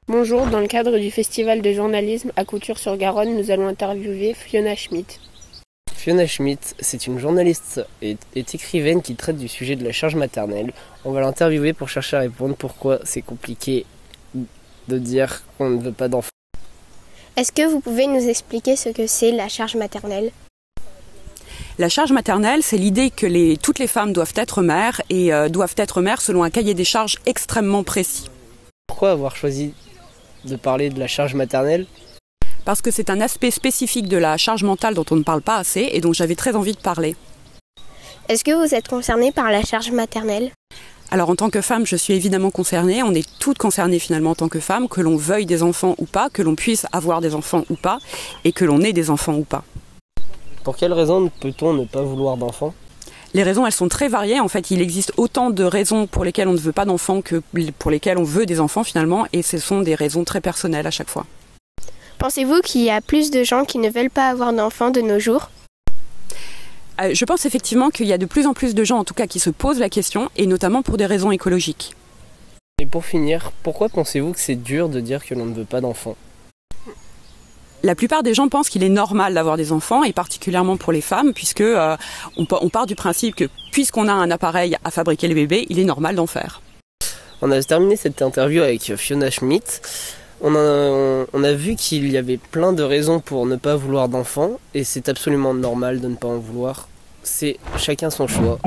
Bonjour, dans le cadre du festival de journalisme à Couture-sur-Garonne, nous allons interviewer Fiona Schmidt. Fiona Schmidt, c'est une journaliste et écrivaine qui traite du sujet de la charge maternelle. On va l'interviewer pour chercher à répondre pourquoi c'est compliqué de dire qu'on ne veut pas d'enfants. Est-ce que vous pouvez nous expliquer ce que c'est la charge maternelle ? La charge maternelle, c'est l'idée que toutes les femmes doivent être mères et doivent être mères selon un cahier des charges extrêmement précis. Pourquoi avoir choisi de parler de la charge maternelle ? Parce que c'est un aspect spécifique de la charge mentale dont on ne parle pas assez et dont j'avais très envie de parler. Est-ce que vous êtes concernée par la charge maternelle ? Alors en tant que femme, je suis évidemment concernée. On est toutes concernées finalement en tant que femme, que l'on veuille des enfants ou pas, que l'on puisse avoir des enfants ou pas, et que l'on ait des enfants ou pas. Pour quelles raisons peut-on ne pas vouloir d'enfants ? Les raisons, elles sont très variées. En fait, il existe autant de raisons pour lesquelles on ne veut pas d'enfants que pour lesquelles on veut des enfants finalement, et ce sont des raisons très personnelles à chaque fois. Pensez-vous qu'il y a plus de gens qui ne veulent pas avoir d'enfants de nos jours ? Je pense effectivement qu'il y a de plus en plus de gens, en tout cas, qui se posent la question, et notamment pour des raisons écologiques. Et pour finir, pourquoi pensez-vous que c'est dur de dire que l'on ne veut pas d'enfants ? La plupart des gens pensent qu'il est normal d'avoir des enfants, et particulièrement pour les femmes, puisque on part du principe que puisqu'on a un appareil à fabriquer les bébés, il est normal d'en faire. On a terminé cette interview avec Fiona Schmidt. On a vu qu'il y avait plein de raisons pour ne pas vouloir d'enfants, et c'est absolument normal de ne pas en vouloir. C'est chacun son choix.